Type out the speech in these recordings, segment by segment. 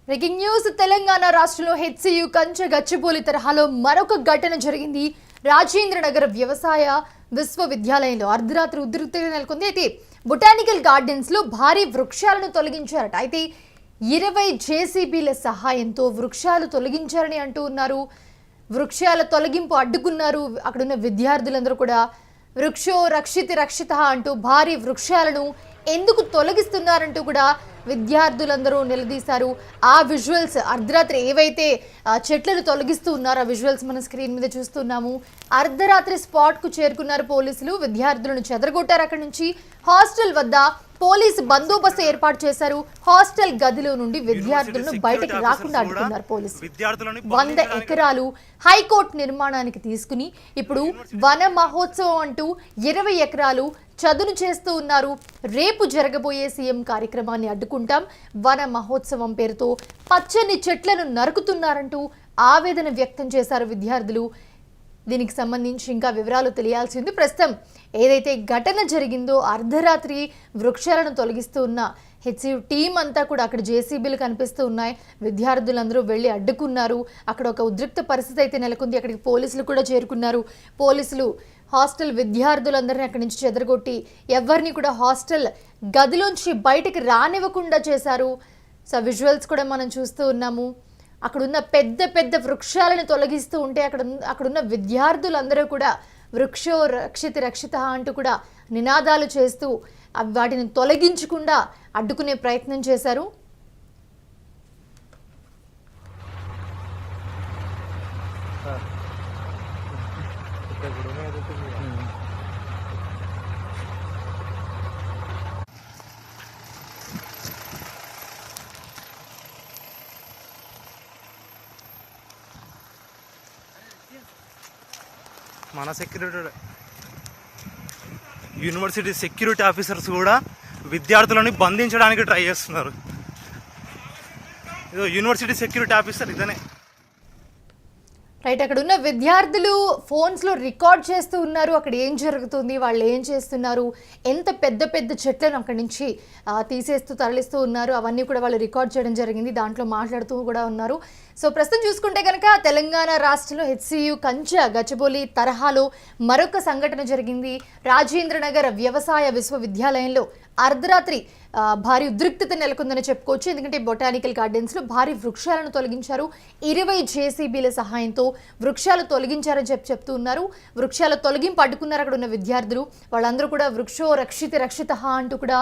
Breaking news Telangana రాష్ట్రంలో HCU కంచె గచ్చిబౌలి తరహాలో మరొక ఘటన జరిగింది. రాజేంద్రనగర్ వ్యవసాయ విశ్వవిద్యాలయంలో అర్ధరాత్రి ఉద్రిక్తత నెలకొంది. అయితే బొటానికల్ గార్డెన్స్ లో భారీ వృక్షాలను తొలగించారట. అయితే 20 జేసీబీల సహాయంతో వృక్షాలు తొలగించారని అంటూ ఉన్నారు. వృక్షాల తొలగింపు అడ్డుకున్నారు. అక్కడున్న విద్యార్థులందరూ కూడా వృక్షో రక్షిత అంటూ భారీ వృక్షాలను ఎందుకు తొలగిస్తున్నారంటూ కూడా విద్యార్థులందరూ నిలదీశారు. ఆ విజువల్స్ అర్ధరాత్రి ఏవైతే చెట్లను తొలగిస్తూ ఉన్నారో ఆ విజువల్స్ మనం స్క్రీన్ మీద చూస్తున్నాము. అర్ధరాత్రి స్పాట్కు చేరుకున్నారు పోలీసులు. విద్యార్థులను చెదరగొట్టారు. అక్కడి నుంచి హాస్టల్ వద్ద పోలీసు బందోబస్తు ఏర్పాటు చేశారు. హాస్టల్ గదిలో నుండి విద్యార్థులను బయటకు రాకుండా అడ్డుకున్నారు పోలీసులు. 100 ఎకరాలు హైకోర్టు నిర్మాణానికి తీసుకుని ఇప్పుడు వన మహోత్సవం అంటూ 20 ఎకరాలు చదును చేస్తూ ఉన్నారు. రేపు జరగబోయే సీఎం కార్యక్రమాన్ని అడ్డుకుంటాం, వన మహోత్సవం పేరుతో పచ్చని చెట్లను నరుకుతున్నారంటూ ఆవేదన వ్యక్తం చేశారు విద్యార్థులు. దీనికి సంబంధించి ఇంకా వివరాలు తెలియాల్సి ఉంది. ప్రస్తుతం ఏదైతే ఘటన జరిగిందో అర్ధరాత్రి వృక్షాలను తొలగిస్తూ ఉన్న హెచ్సియు టీం అంతా కూడా అక్కడ జేసీబీలు కనిపిస్తూ ఉన్నాయి. విద్యార్థులందరూ వెళ్ళి అడ్డుకున్నారు. అక్కడ ఒక ఉద్రిక్త పరిస్థితి అయితే నెలకొంది. అక్కడికి పోలీసులు కూడా చేరుకున్నారు. పోలీసులు హాస్టల్ విద్యార్థులందరినీ అక్కడి నుంచి చెదరగొట్టి ఎవరిని కూడా హాస్టల్ గదిలోంచి బయటకు రానివ్వకుండా చేశారు. సో విజువల్స్ కూడా మనం చూస్తూ ఉన్నాము. అక్కడున్న పెద్ద పెద్ద వృక్షాలను తొలగిస్తూ ఉంటే అక్కడున్న విద్యార్థులందరూ కూడా వృక్షో రక్షిత అంటూ కూడా నినాదాలు చేస్తూ వాటిని తొలగించకుండా అడ్డుకునే ప్రయత్నం చేశారు. మన యూనివర్సిటీ సెక్యూరిటీ ఆఫీసర్స్ కూడా విద్యార్థులను బంధించడానికి ట్రై చేస్తున్నారు. ఇదో యూనివర్సిటీ సెక్యూరిటీ ఆఫీసర్ ఇదనే రైట్. అక్కడ ఉన్న విద్యార్థులు ఫోన్స్లో రికార్డ్ చేస్తూ ఉన్నారు. అక్కడ ఏం జరుగుతుంది, వాళ్ళు ఏం చేస్తున్నారు, ఎంత పెద్ద పెద్ద చెట్లను అక్కడి నుంచి తీసేస్తూ తరలిస్తూ ఉన్నారు, అవన్నీ కూడా వాళ్ళు రికార్డ్ చేయడం జరిగింది. దాంట్లో మాట్లాడుతూ కూడా ఉన్నారు. సో ప్రస్తుతం చూసుకుంటే కనుక తెలంగాణ రాష్ట్రంలో హెచ్సియు కంచె గచ్చిబౌలి తరహాలో మరొక సంఘటన జరిగింది. రాజేంద్రనగర్ వ్యవసాయ విశ్వవిద్యాలయంలో అర్ధరాత్రి భారీ ఉద్రిక్తత నెలకొందని చెప్పుకోవచ్చు. ఎందుకంటే బొటానికల్ గార్డెన్స్లో భారీ వృక్షాలను తొలగించారు. 20 జేసీబీల సహాయంతో వృక్షాలు తొలగించారని చెప్తూ ఉన్నారు. వృక్షాల తొలగింపు అడ్డుకున్నారు అక్కడ ఉన్న విద్యార్థులు. వాళ్ళందరూ కూడా వృక్షో రక్షిత అంటూ కూడా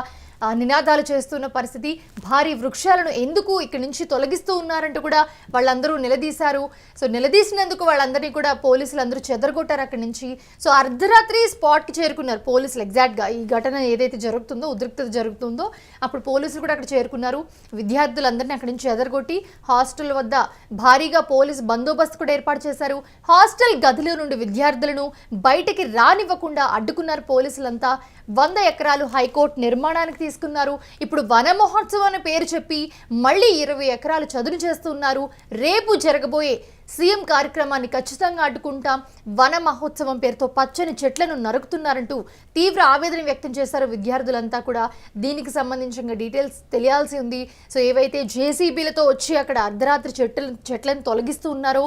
నినాదాలు చేస్తున్న పరిస్థితి. భారీ వృక్షాలను ఎందుకు ఇక్కడి నుంచి తొలగిస్తూ ఉన్నారంటూ కూడా వాళ్ళందరూ నిలదీశారు. సో నిలదీసినందుకు వాళ్ళందరినీ కూడా పోలీసులు అందరూ చెదరగొట్టారు అక్కడి నుంచి. సో అర్ధరాత్రి స్పాట్కి చేరుకున్నారు పోలీసులు. ఎగ్జాక్ట్గా ఈ ఘటన ఏదైతే జరుగుతుందో, ఉద్రిక్తత జరుగుతుందో అప్పుడు పోలీసులు కూడా అక్కడ చేరుకున్నారు. విద్యార్థులందరినీ అక్కడి నుంచి చెదరగొట్టి హాస్టల్ వద్ద భారీగా పోలీసు బందోబస్తు కూడా ఏర్పాటు చేశారు. హాస్టల్ గదిలో నుండి విద్యార్థులను బయటికి రానివ్వకుండా అడ్డుకున్నారు పోలీసులంతా. 100 ఎకరాలు హైకోర్టు నిర్మాణానికి తీసుకున్నారు. ఇప్పుడు వన మహోత్సవం అనే పేరు చెప్పి మళ్ళీ 20 ఎకరాలు చదును చేస్తున్నారు. రేపు జరగబోయే సీఎం కార్యక్రమాన్ని ఖచ్చితంగా అడ్డుకుంటాం, వన మహోత్సవం పేరుతో పచ్చని చెట్లను నరుకుతున్నారంటూ తీవ్ర ఆవేదన వ్యక్తం చేశారు విద్యార్థులంతా కూడా. దీనికి సంబంధించిన డీటెయిల్స్ తెలియాల్సి ఉంది. సో ఏవైతే జేసీబీలతో వచ్చి అక్కడ అర్ధరాత్రి చెట్లను తొలగిస్తూ ఉన్నారో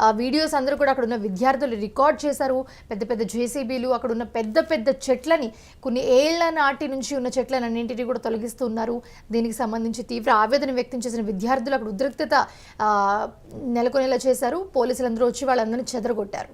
ఆ వీడియోస్ అందరూ కూడా అక్కడ ఉన్న విద్యార్థులు రికార్డ్ చేశారు. పెద్ద పెద్ద జేసీబీలు అక్కడ ఉన్న పెద్ద పెద్ద చెట్లని, కొన్ని ఏళ్ల నాటి నుంచి ఉన్న చెట్లను అన్నింటినీ కూడా తొలగిస్తున్నారు. దీనికి సంబంధించి తీవ్ర ఆవేదన వ్యక్తం చేసిన విద్యార్థులు అక్కడ ఉద్రిక్తత నెలకొనేలా చేశారు. పోలీసులందరూ వచ్చి వాళ్ళందరినీ చెదరగొట్టారు.